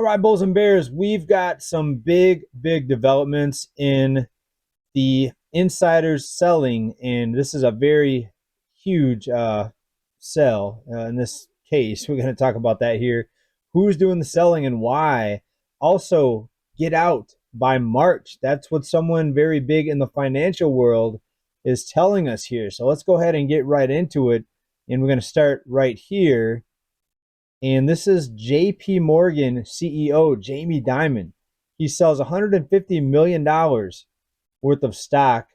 right, Bulls and Bears, we've got some big developments in the insiders selling, and this is a very huge sell. In this case, we're going to talk about that here. Who's doing the selling and why? Also, get out by March. That's what someone very big in the financial world is telling us here. So let's go ahead and get right into it. And we're going to start right here. And this is JP Morgan CEO Jamie Dimon. He sells $150 million worth of stock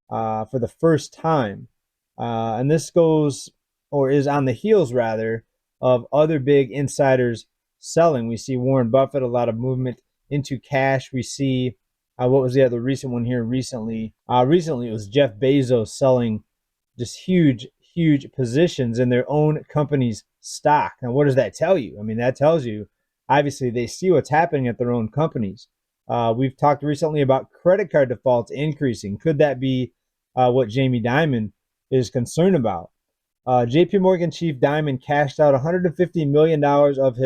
for the first time. And this goes, or is on the heels rather, of other big insiders selling. We see Warren Buffett, a lot of movement into cash. We see, what was the other recent one here recently? Recently it was Jeff Bezos selling just huge positions in their own company's stock. Now, what does that tell you? I mean, that tells you, obviously, they see what's happening at their own companies. We've talked recently about credit card defaults increasing. Could that be what Jamie Dimon is concerned about? JP Morgan chief Dimon cashed out $150 million of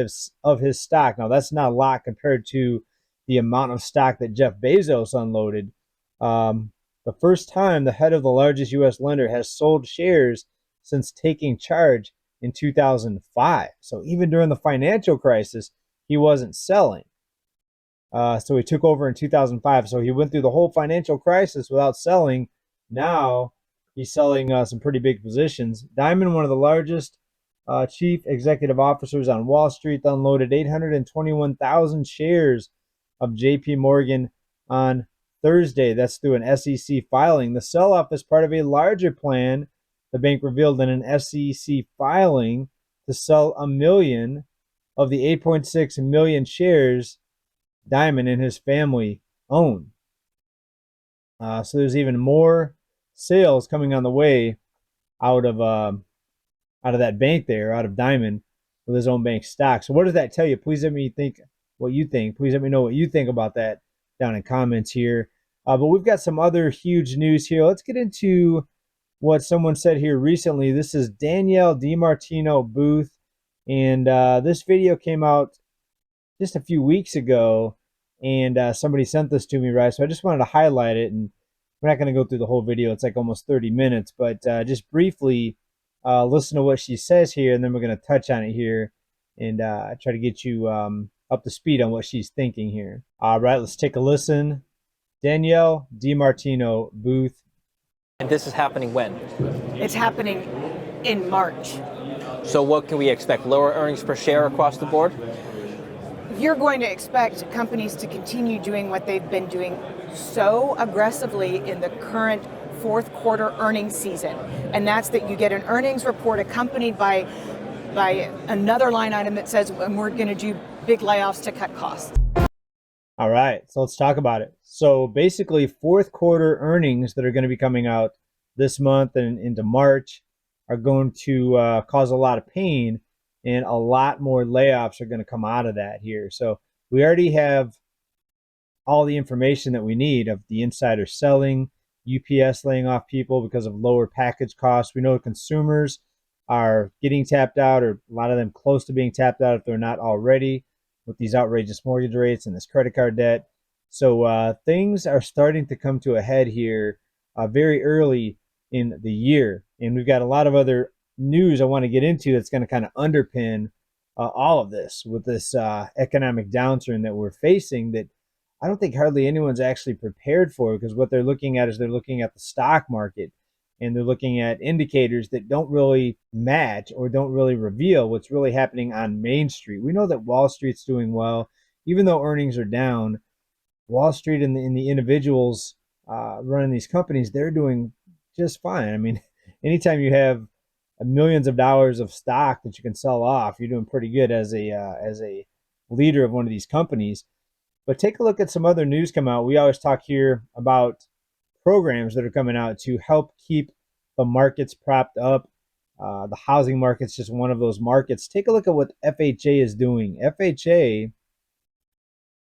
his stock. Now, that's not a lot compared to the amount of stock that Jeff Bezos unloaded. The first time the head of the largest U.S. lender has sold shares since taking charge in 2005. So even during the financial crisis, he wasn't selling. So he took over in 2005. So he went through the whole financial crisis without selling. Now he's selling some pretty big positions. Dimon, one of the largest chief executive officers on Wall Street, unloaded 821,000 shares of JP Morgan on Thursday. That's through an SEC filing. The sell-off is part of a larger plan the bank revealed in an SEC filing to sell 1 million of the 8.6 million shares Dimon and his family own. So there's even more sales coming on the way out of that bank there, out of Dimon, with his own bank stock. So what does that tell you? Please let me think what you think. Please let me know what you think about that down in comments here. But we've got some other huge news here. Let's get into what someone said here recently. This is Danielle DiMartino Booth, and this video came out just a few weeks ago, and somebody sent this to me, right? So I just wanted to highlight it, and we're not going to go through the whole video. It's like almost 30 minutes, but just briefly listen to what she says here, and then we're going to touch on it here and try to get you up to speed on what she's thinking here. All right, let's take a listen. Danielle DiMartino Booth. And this is happening when? It's happening in March. So what can we expect? Lower earnings per share across the board? You're going to expect companies to continue doing what they've been doing so aggressively in the current fourth quarter earnings season. And that's that you get an earnings report accompanied by another line item that says, and we're going to do big layoffs to cut costs. All right, so let's talk about it. So basically, fourth quarter earnings that are going to be coming out this month and into March are going to cause a lot of pain, and a lot more layoffs are going to come out of that here. So we already have all the information that we need of the insider selling, UPS laying off people because of lower package costs. We know consumers are getting tapped out, or a lot of them close to being tapped out if they're not already, with these outrageous mortgage rates and this credit card debt. So things are starting to come to a head here very early in the year. And we've got a lot of other news I want to get into that's going to kind of underpin all of this with this economic downturn that we're facing, that I don't think hardly anyone's actually prepared for, because what they're looking at is they're looking at the stock market, and they're looking at indicators that don't really match or don't really reveal what's really happening on Main Street. We know that Wall Street's doing well, even though earnings are down. Wall Street and the individuals running these companies, they're doing just fine. I mean, anytime you have millions of dollars of stock that you can sell off, you're doing pretty good as a leader of one of these companies. But take a look at some other news come out. We always talk here about programs that are coming out to help keep the markets propped up. The housing market's just one of those markets. Take a look at what FHA is doing. FHA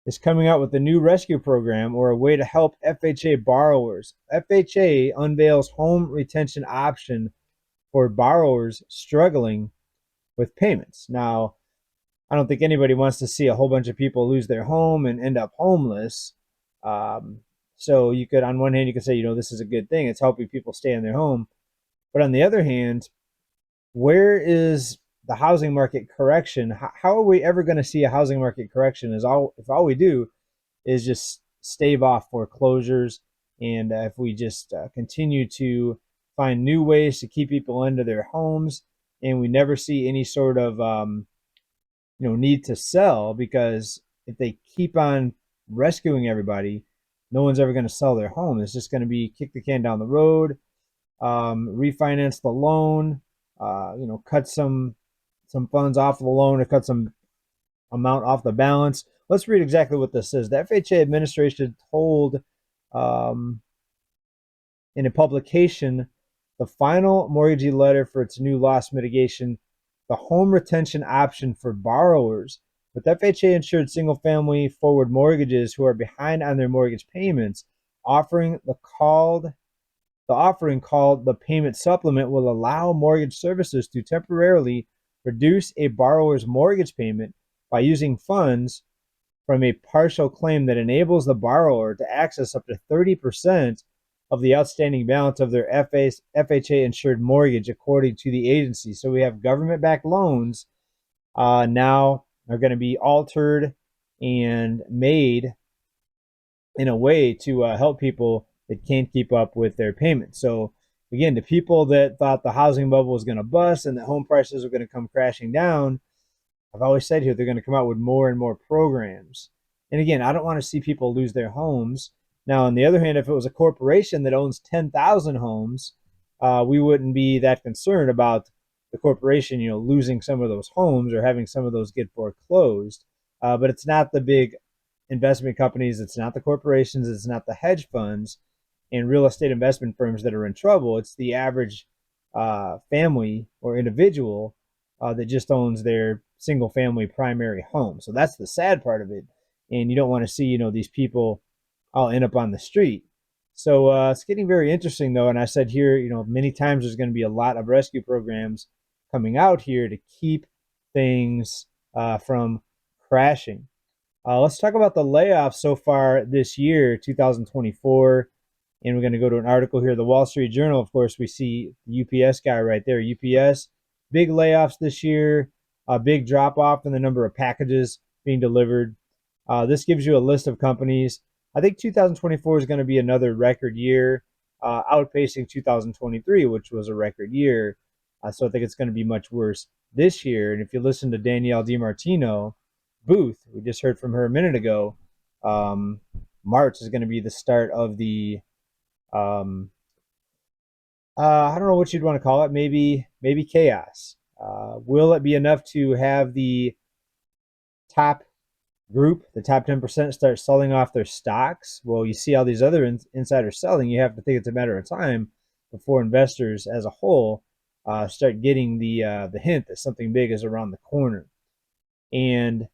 is coming out with a new rescue program, or a way to help FHA borrowers. FHA unveils home retention option for borrowers struggling with payments. Now, I don't think anybody wants to see a whole bunch of people lose their home and end up homeless. So you could, on one hand, you could say, this is a good thing. It's helping people stay in their home. But on the other hand, where is the housing market correction? How are we ever going to see a housing market correction? If all we do is just stave off foreclosures, and if we just continue to find new ways to keep people into their homes, and we never see any sort of need to sell, because if they keep on rescuing everybody, no one's ever going to sell their home. It's just going to be kick the can down the road, refinance the loan, cut some funds off the loan, or cut some amount off the balance. Let's read exactly what this says. The FHA administration told in a publication the final mortgagee letter for its new loss mitigation, the home retention option for borrowers with FHA insured single family forward mortgages who are behind on their mortgage payments. The offering called the payment supplement will allow mortgage servicers to temporarily reduce a borrower's mortgage payment by using funds from a partial claim that enables the borrower to access up to 30% of the outstanding balance of their FHA insured mortgage, according to the agency. So we have government backed loans now are going to be altered and made in a way to help people that can't keep up with their payments. So again, the people that thought the housing bubble was going to bust and that home prices are going to come crashing down, I've always said here, they're going to come out with more and more programs. And again, I don't want to see people lose their homes. Now, on the other hand, if it was a corporation that owns 10,000 homes, we wouldn't be that concerned about the corporation, losing some of those homes or having some of those get foreclosed. But it's not the big investment companies, it's not the corporations, it's not the hedge funds and real estate investment firms that are in trouble. It's the average family or individual that just owns their single family primary home. So that's the sad part of it. And you don't want to see, these people all end up on the street. So it's getting very interesting though. And I said here, many times there's going to be a lot of rescue programs coming out here to keep things from crashing. Let's talk about the layoffs so far this year, 2024. And we're going to go to an article here. The Wall Street Journal, of course, we see the UPS guy right there. UPS, big layoffs this year, a big drop off in the number of packages being delivered. This gives you a list of companies. I think 2024 is going to be another record year, outpacing 2023, which was a record year. So I think it's going to be much worse this year. And if you listen to Danielle DiMartino Booth, we just heard from her a minute ago, March is going to be the start of the I don't know what you'd want to call it. Maybe chaos. Will it be enough to have the top group, the top 10%, start selling off their stocks? Well, you see all these other insiders selling. You have to think it's a matter of time before investors as a whole start getting the hint that something big is around the corner. And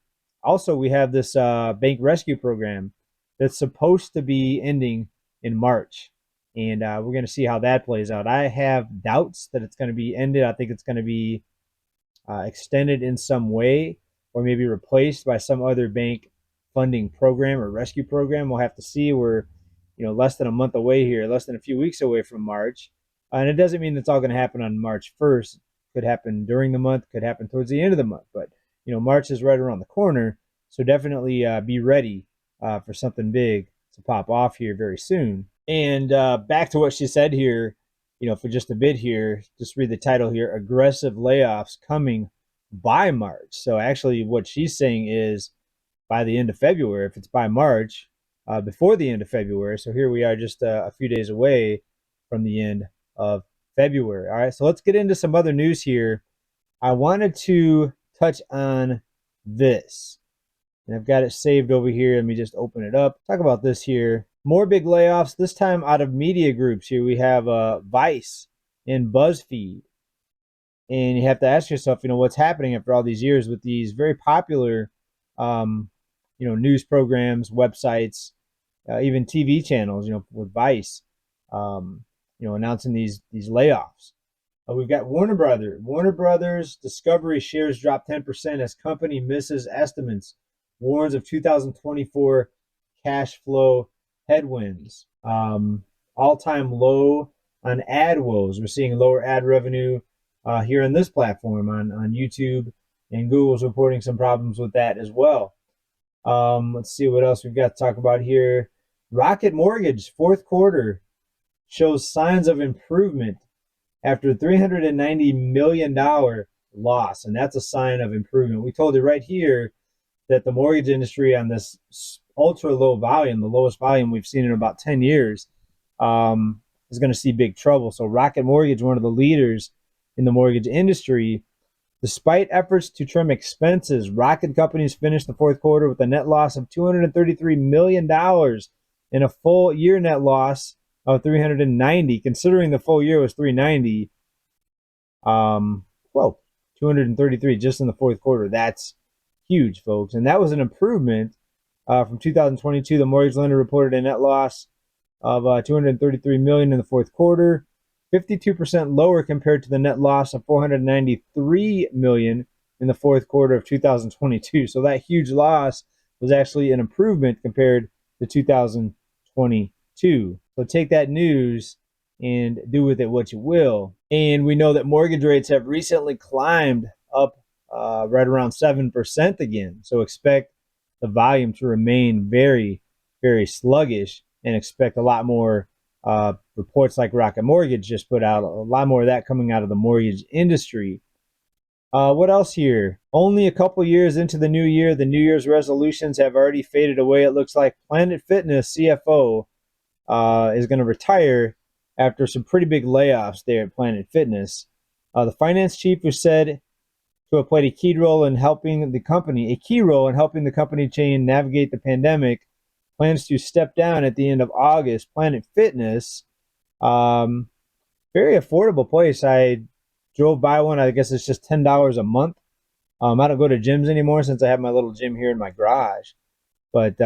also, we have this bank rescue program that's supposed to be ending in March. And we're going to see how that plays out. I have doubts that it's going to be ended. I think it's going to be extended in some way, or maybe replaced by some other bank funding program or rescue program. We'll have to see. We're less than a month away here, less than a few weeks away from March. And it doesn't mean it's all going to happen on March 1st. It could happen during the month, could happen towards the end of the month. But March is right around the corner. So definitely be ready for something big to pop off here very soon. And back to what she said here, for just a bit here, just read the title here: aggressive layoffs coming by March. So actually what she's saying is by the end of February. If it's by March, before the end of February. So here we are, just a few days away from the end of February. All right, so let's get into some other news here. I wanted to touch on this, and I've got it saved over here. Let me just open it up. Talk about this here. More big layoffs, this time out of media groups. Here we have Vice and BuzzFeed. And you have to ask yourself, what's happening after all these years with these very popular, news programs, websites, even TV channels, with Vice, announcing these layoffs. We've got Warner Brothers. Warner Brothers Discovery shares drop 10% as company misses estimates, warns of 2024 cash flow headwinds. All-time low on ad woes. We're seeing lower ad revenue here on this platform on YouTube, and Google's reporting some problems with that as well. Let's see what else we've got to talk about here. Rocket Mortgage, fourth quarter, shows signs of improvement after $390 million loss, and that's a sign of improvement. We told you right here that the mortgage industry on this ultra low volume, the lowest volume we've seen in about 10 years, is going to see big trouble. So Rocket Mortgage, one of the leaders in the mortgage industry, despite efforts to trim expenses, Rocket Companies finished the fourth quarter with a net loss of $233 million and a full year net loss of 390. Considering the full year was 390, well, 233 just in the fourth quarter. That's huge, folks. And that was an improvement from 2022. The mortgage lender reported a net loss of $233 million in the fourth quarter, 52% lower compared to the net loss of $493 million in the fourth quarter of 2022. So that huge loss was actually an improvement compared to 2022. So take that news and do with it what you will. And we know that mortgage rates have recently climbed up right around 7% again. So expect the volume to remain very, very sluggish, and expect a lot more reports like Rocket Mortgage just put out, a lot more of that coming out of the mortgage industry. What else here? Only a couple years into the new year, the New Year's resolutions have already faded away. It looks like Planet Fitness CFO is going to retire after some pretty big layoffs there at Planet Fitness. The finance chief, who said to have played a key role in helping the company chain navigate the pandemic, plans to step down at the end of August. Planet Fitness, very affordable place. I drove by one. I guess it's just $10 a month. I don't go to gyms anymore since I have my little gym here in my garage, but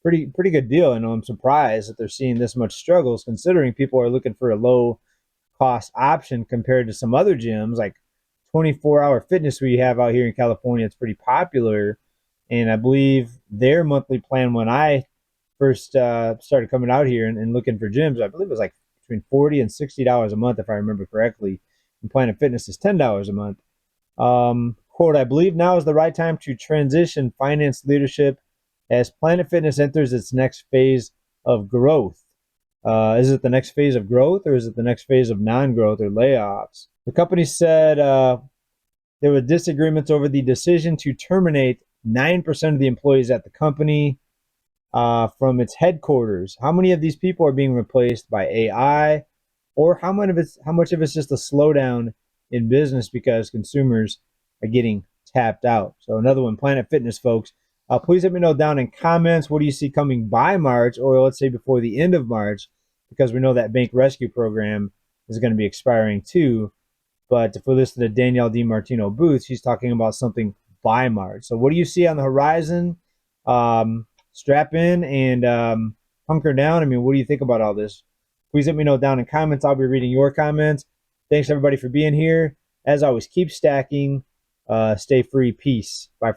pretty good deal. I know I'm surprised that they're seeing this much struggles, considering people are looking for a low cost option compared to some other gyms like 24-hour fitness we have out here in California. It's pretty popular, and I believe their monthly plan when I first started coming out here and looking for gyms, I believe it was like between $40 and $60 a month, if I remember correctly. And Planet Fitness is $10 a month. Quote, I believe now is the right time to transition finance leadership as Planet Fitness enters its next phase of growth. Is it the next phase of growth, or is it the next phase of non-growth or layoffs? The company said there were disagreements over the decision to terminate 9% of the employees at the company from its headquarters. How many of these people are being replaced by AI, or how much of it's just a slowdown in business because consumers are getting tapped out? So another one, Planet Fitness, folks. Please let me know down in comments, what do you see coming by March, or let's say before the end of March, because we know that bank rescue program is going to be expiring too. But if we listen to Danielle DiMartino Booth, she's talking about something by March. So what do you see on the horizon? Strap in and hunker down. I mean, what do you think about all this? Please let me know down in comments. I'll be reading your comments. Thanks everybody for being here. As always, keep stacking. Stay free. Peace. Bye.